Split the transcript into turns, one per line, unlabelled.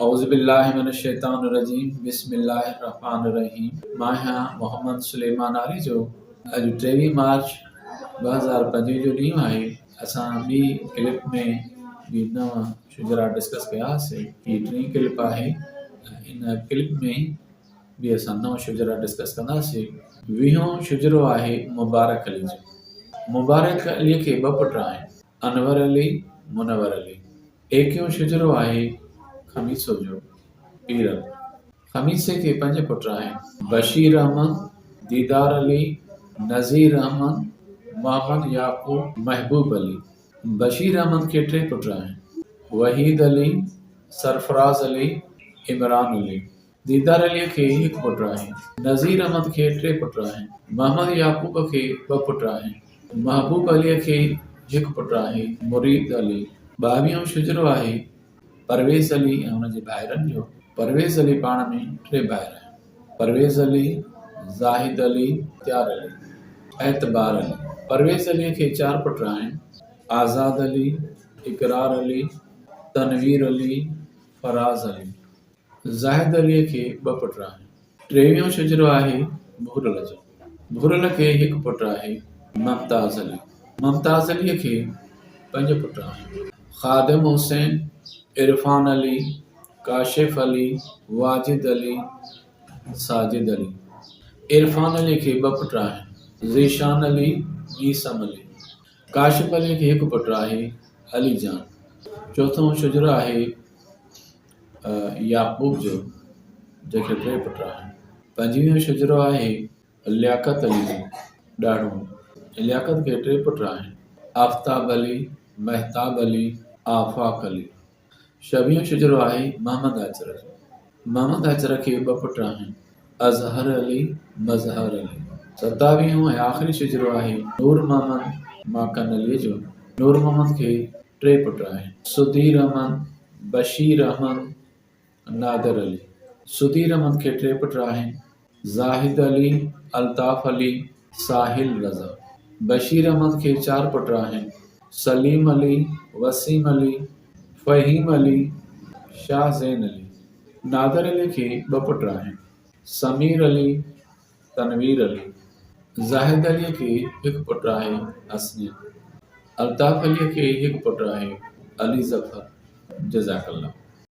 औज़ुबिल्लाहिमिनश्शैतानिर्रजीम बिस्मिल्लाहिर्रहमानिर्रहीम। मां मोहम्मद सुलेमान आरी जो अॼु 23 मार्च 2025 जो ॾींहुं आहे। असां ॿी क्लिप में ॿी नव शुजरा डिस्कस कयासीं। हीअ टी क्लिप आहे। इन क्लिप में बि असां नव शुजरा डिस्कस कंदासीं। 20हों शुजरो आहे मुबारक अली जो। मुबारक अलीअ खे ॿ पुट आहिनि, अनवर अली, मुनवर अली। 21हों शुजरो आहे खमीसो जो, पीर। खमीसे के 5 पुट आहिनि, बशीर अहमद, दीदार अली, नज़ीर अहमद, मोहम्मद याकूब, महबूब अली। बशीर अहमद के 3 पुट आहिनि, वहीद अली, सरफराज अली, इमरान अली। दीदार अलीअ खे 1 पुट आहे। नज़ीर अहमद के 3 पुट आहिनि, मोहम्मद याकूब के 2 पुट आहिनि, महबूब अलीअ खे 1 पुट आहे, मुरीद अली। 22हों शुजरो आहे परवेज़ अली ऐं हुनजे भाइरनि जो। परवेज़ अली पाण में 3 भाइर आहिनि, परवेज़ अली, ज़ाहिद अली, त्यार अली, एतबार अली। परवेज़ अलीअ खे 4 पुट आहिनि, आज़ाद अली, इकरार अली, तनवीर अली, फराज़ अली। ज़ाहिद अलीअ खे 2 पुट आहिनि। 23हों शुजरो आहे भूरल जो। भूरल खे 1 पुट आहे, मुमताज़ अली। मुमताज़ अलीअ खे 5 पुट आहिनि, ख़ादिम हुसैन, इरफान अली, काशिफ अली, वाजिद अली, साजिद अली। इरफान अली खे 2 पुट आहिनि, ज़ीशान अली, मीसम अली। काशिफ अली खे 1 पुट आहे, अली जान। 4हों शुजरो आहे याकूब जो, जंहिंखे 3 पुट आहिनि। 25हों शुजरो आहे लियाकत अली जो, ॾाढ़ो। लियाकत खे 3 पुट आहिनि, आफ्ताब अली, महताब अली, आफ़ाक अली। 26हों शुजरो आहे मोहम्मद आचर जो। मोहम्मद आचर खे 2 पुट आहिनि, अज़हर अली, मज़हर अली। 27हों ऐं आख़िरी शुजरो आहे नूर मोहम्मद माकन अलीअ जो। नूर मोहम्मद खे 3 पुट आहिनि, सुधीर अहमद, बशीर अहमद, नादर अली। सुधीर अहमद खे 3 पुट आहिनि, ज़ाहिद अली, अल्ताफ़ अली, साहिल रज़ा। बशीर अहमद खे 4 पुट आहिनि, सलीम अली, वसीम अली, फ़हीम अली, शाह ज़ैन अली। नादर अली खे 2 पुट आहिनि, समीर अली, तनवीर अली। ज़ाहिद अलीअ खे 1 पुट आहे, हसनैन। अल्ताफ़ अलीअ खे 1 पुट आहे, अली ज़फ़र। जज़ाकल्लाह।